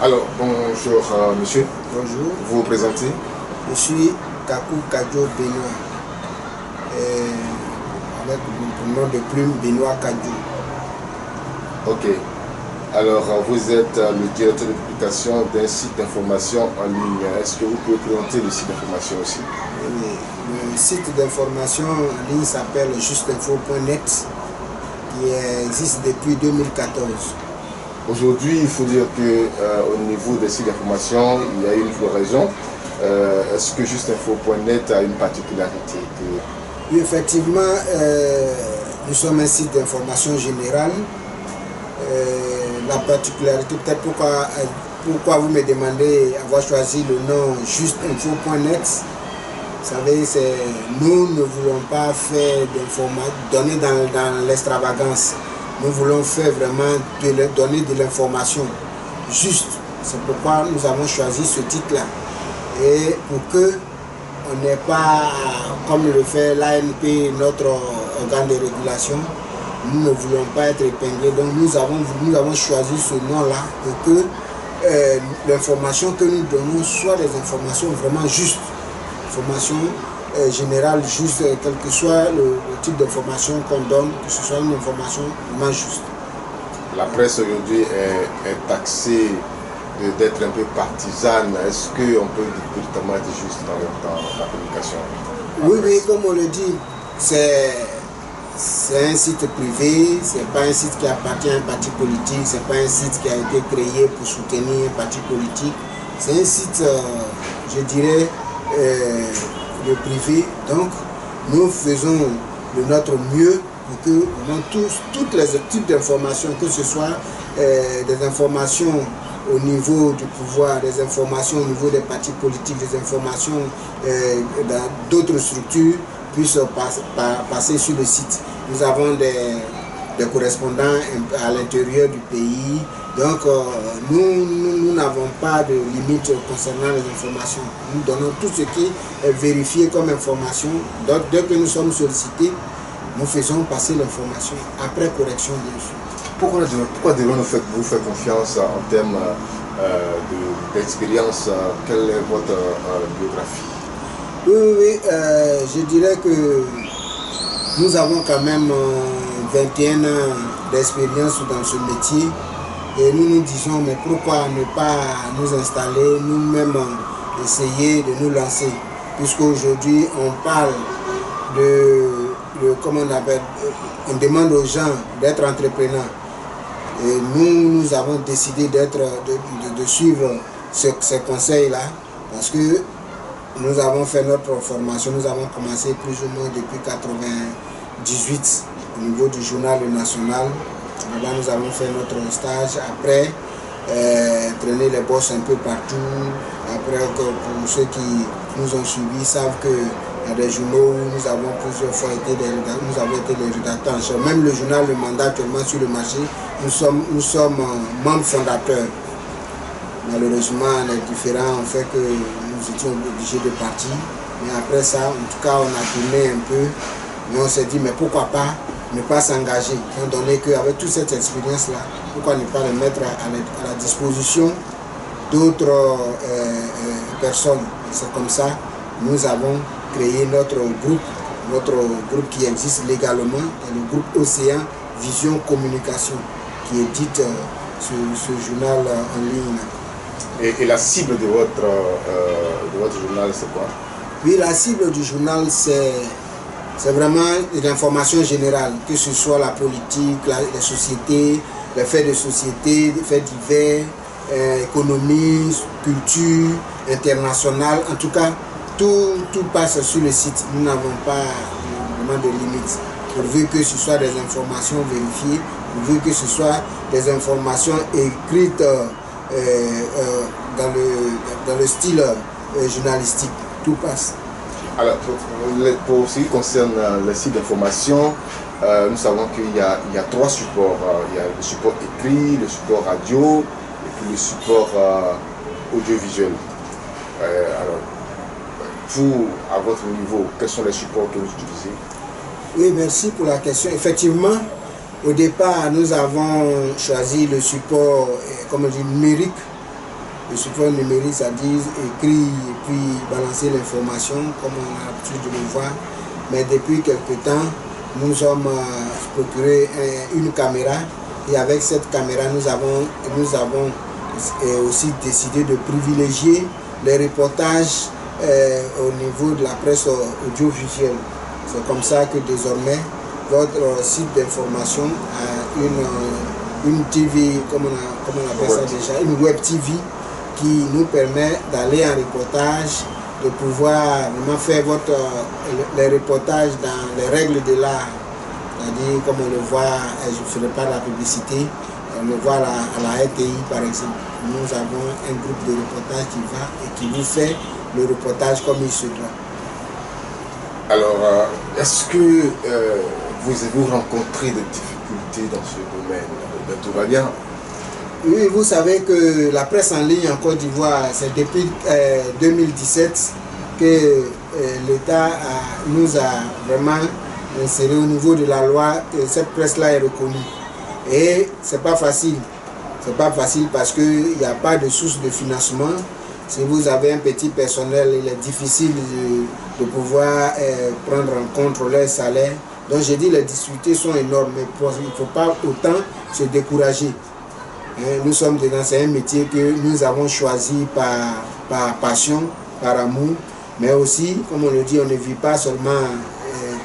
Alors, bonjour monsieur. Bonjour. Vous vous présentez? Je suis Kakou Kadjo Benoît. Avec le nom de plume Benoît Kadjo. Ok. Alors, vous êtes le directeur de publication d'un site d'information en ligne. Est-ce que vous pouvez présenter le site d'information aussi? Oui. Le site d'information en ligne s'appelle justinfo.net, qui existe depuis 2014. Aujourd'hui, il faut dire que au niveau des sites d'information, il y a une floraison. Est-ce que justinfo.net a une particularité Oui, effectivement, nous sommes un site d'information générale. La particularité, peut-être pourquoi vous me demandez avoir choisi le nom justinfo.net. Vous savez, nous ne voulons pas faire donner dans l'extravagance. Nous voulons faire vraiment donner de l'information juste. C'est pourquoi nous avons choisi ce titre-là. Et pour que on n'ait pas, comme le fait l'ANP, notre organe de régulation, nous ne voulons pas être épinglés. Donc nous avons choisi ce nom-là pour que l'information que nous donnons soit des informations vraiment justes. Information générale juste, quel que soit le type d'information qu'on donne, que ce soit une information vraiment juste. La presse aujourd'hui est taxée d'être un peu partisane. Est-ce qu'on peut directement être juste dans la communication? Oui, comme on le dit, c'est un site privé, c'est pas un site qui appartient à un parti politique, c'est pas un site qui a été créé pour soutenir un parti politique. C'est un site, je dirais, de privé. Donc, nous faisons de notre mieux pour que toutes les types d'informations, que ce soit des informations au niveau du pouvoir, des informations au niveau des partis politiques, des informations dans d'autres structures, puissent passer sur le site. Nous avons des correspondants à l'intérieur du pays. Donc, nous n'avons pas de limite concernant les informations. Nous donnons tout ce qui est vérifié comme information. Donc, dès que nous sommes sollicités, nous faisons passer l'information après correction, bien sûr. Pourquoi devons-nous vous faire confiance en termes d'expérience? Quelle est votre biographie? Oui, je dirais que nous avons quand même 21 ans d'expérience dans ce métier. Et nous nous disons, mais pourquoi ne pas nous installer, nous-mêmes essayer de nous lancer? Puisqu'aujourd'hui, on parle comment on appelle, on demande aux gens d'être entrepreneurs. Et nous avons décidé de suivre ces conseils-là, parce que nous avons fait notre formation, nous avons commencé plus ou moins depuis 1998 au niveau du journal national. Là-bas, nous avons fait notre stage. Après, traîner les bosses un peu partout. Après, pour ceux qui nous ont suivis savent qu'il y a des journaux où nous avons plusieurs fois été les rédacteurs en chef. Même le journal Le Mandat actuellement sur le marché, nous sommes membres fondateurs. Malheureusement, les différents ont fait que nous étions obligés de partir. Mais après ça, en tout cas, on a tourné un peu. Mais on s'est dit, mais pourquoi pas ne pas s'engager, étant donné qu'avec toute cette expérience-là, pourquoi ne pas le mettre à la disposition d'autres personnes. C'est comme ça nous avons créé notre groupe qui existe légalement, le groupe Océan Vision Communication, qui édite ce journal en ligne. Et la cible de votre journal, c'est quoi? Oui, la cible du journal, c'est vraiment l'information générale, que ce soit la politique, les sociétés, les faits de société, les faits divers, économie, culture, internationale. En tout cas, tout passe sur le site. Nous n'avons pas vraiment de limites. Pourvu que ce soit des informations vérifiées, pourvu que ce soit des informations écrites dans le style journalistique, tout passe. Alors, pour ce qui concerne le site d'information, nous savons qu'il y a trois supports. Il y a le support écrit, le support radio et puis le support audiovisuel. Alors, vous, à votre niveau, quels sont les supports que vous utilisez? Oui, merci pour la question. Effectivement, au départ, nous avons choisi le support, comme on dit, numérique. Le support numérique, ça dit écrit et puis balancer l'information, comme on a l'habitude de le voir. Mais depuis quelque temps, nous sommes procuré une caméra. Et avec cette caméra, nous avons aussi décidé de privilégier les reportages au niveau de la presse audiovisuelle. C'est comme ça que désormais, votre site d'information a une TV, comment on appelle ça déjà, une web TV qui nous permet d'aller en reportage, de pouvoir vraiment faire les reportages dans les règles de l'art. C'est-à-dire, comme on le voit, je ne ferai pas la publicité, on le voit à la RTI par exemple. Nous avons un groupe de reportage qui va et qui vous fait le reportage comme il se doit. Alors, est-ce que vous avez rencontré des difficultés dans ce domaine? Tout va bien? Oui, vous savez que la presse en ligne en Côte d'Ivoire, c'est depuis 2017 que l'État nous a vraiment inséré au niveau de la loi que cette presse-là est reconnue. Et c'est pas facile. C'est pas facile parce qu'il n'y a pas de source de financement. Si vous avez un petit personnel, il est difficile de pouvoir prendre en compte leur salaire. Donc j'ai dit les difficultés sont énormes, mais il ne faut pas autant se décourager. Nous sommes dedans, c'est un métier que nous avons choisi par passion, par amour, mais aussi, comme on le dit, on ne vit pas seulement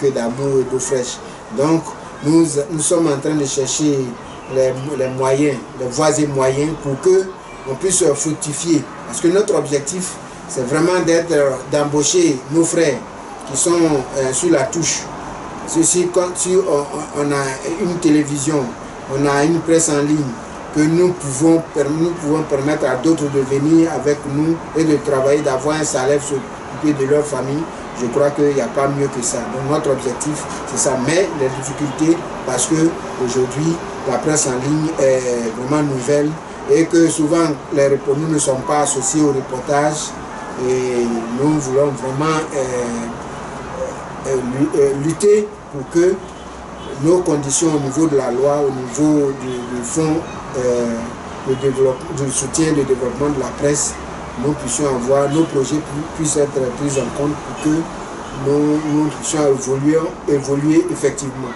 que d'amour et d'eau fraîche. Donc nous sommes en train de chercher les moyens, les voies et moyens pour qu'on puisse fructifier. Parce que notre objectif, c'est vraiment d'embaucher nos frères qui sont sur la touche. Ceci, quand on a une télévision, on a une presse en ligne, que nous pouvons permettre à d'autres de venir avec nous et de travailler, d'avoir un salaire, s'occuper de leur famille. Je crois qu'il n'y a pas mieux que ça. Donc notre objectif, c'est ça. Mais les difficultés, parce qu'aujourd'hui, la presse en ligne est vraiment nouvelle et que souvent, nous ne sommes pas associés au reportage et nous voulons vraiment lutter pour que nos conditions au niveau de la loi, au niveau du fonds de soutien de développement de la presse, nous puissions avoir, nos projets puissent être pris en compte pour que nous puissions évoluer effectivement.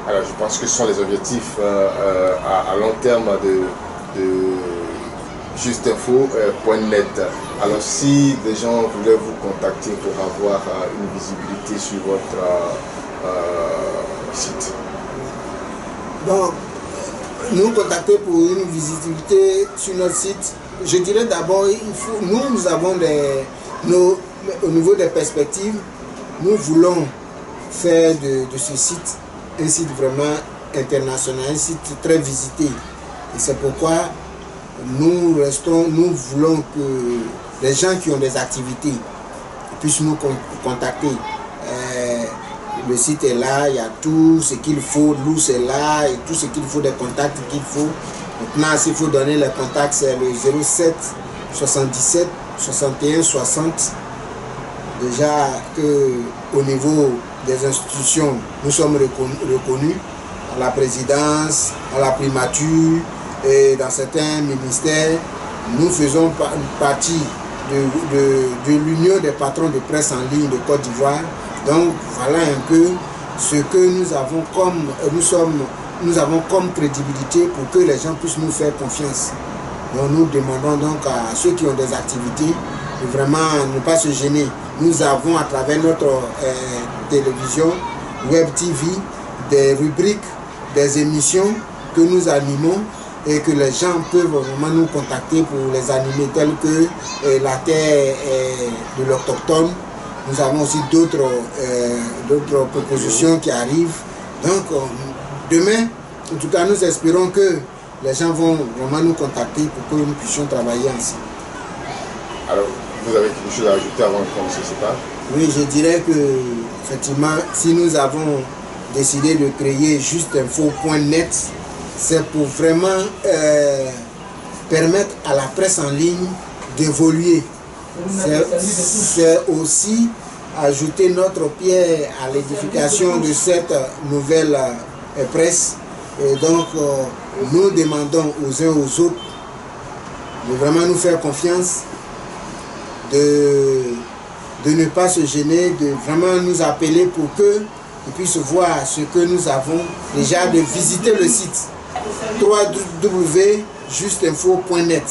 Alors je pense que ce sont les objectifs à long terme de justinfo.net. Alors si des gens voulaient vous contacter pour avoir une visibilité sur votre site. Donc, nous contacter pour une visibilité sur notre site, je dirais d'abord, nous avons au niveau des perspectives, nous voulons faire de ce site un site vraiment international, un site très visité. Et c'est pourquoi nous voulons que les gens qui ont des activités puissent nous contacter. Le site est là, il y a tout ce qu'il faut, l'eau c'est là, et tout ce qu'il faut, des contacts qu'il faut. Maintenant, s'il faut donner les contacts, c'est le 07 77 61 60. Déjà qu'au niveau des institutions, nous sommes reconnus à la présidence, à la primature et dans certains ministères. Nous faisons partie de l'Union des patrons de presse en ligne de Côte d'Ivoire. Donc voilà un peu ce que nous avons comme crédibilité pour que les gens puissent nous faire confiance. Donc nous demandons donc à ceux qui ont des activités de vraiment ne pas se gêner. Nous avons à travers notre télévision, web TV, des rubriques, des émissions que nous animons et que les gens peuvent vraiment nous contacter pour les animer, tels que la terre de l'autochtone. Nous avons aussi d'autres propositions qui arrivent. Donc, demain, en tout cas, nous espérons que les gens vont vraiment nous contacter pour que nous puissions travailler ensemble. Alors, vous avez quelque chose à ajouter avant qu'on ne se sépare? Oui, je dirais que, effectivement, si nous avons décidé de créer justinfo.net, c'est pour vraiment permettre à la presse en ligne d'évoluer. C'est aussi ajouter notre pierre à l'édification de cette nouvelle presse. Et donc, nous demandons aux uns aux autres de vraiment nous faire confiance, de ne pas se gêner, de vraiment nous appeler pour qu'ils puissent voir ce que nous avons, déjà de visiter le site www.justinfo.net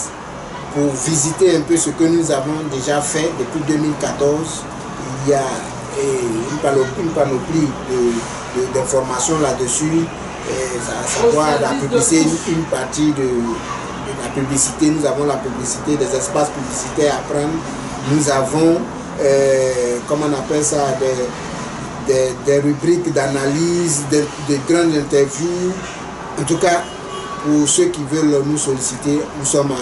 pour visiter un peu ce que nous avons déjà fait depuis 2014. Il y a une panoplie d'informations là-dessus, à savoir la publicité, une partie de la publicité. Nous avons la publicité, des espaces publicitaires à prendre. Nous avons, comment on appelle ça, des rubriques d'analyse, de grandes interviews. En tout cas, pour ceux qui veulent nous solliciter, nous sommes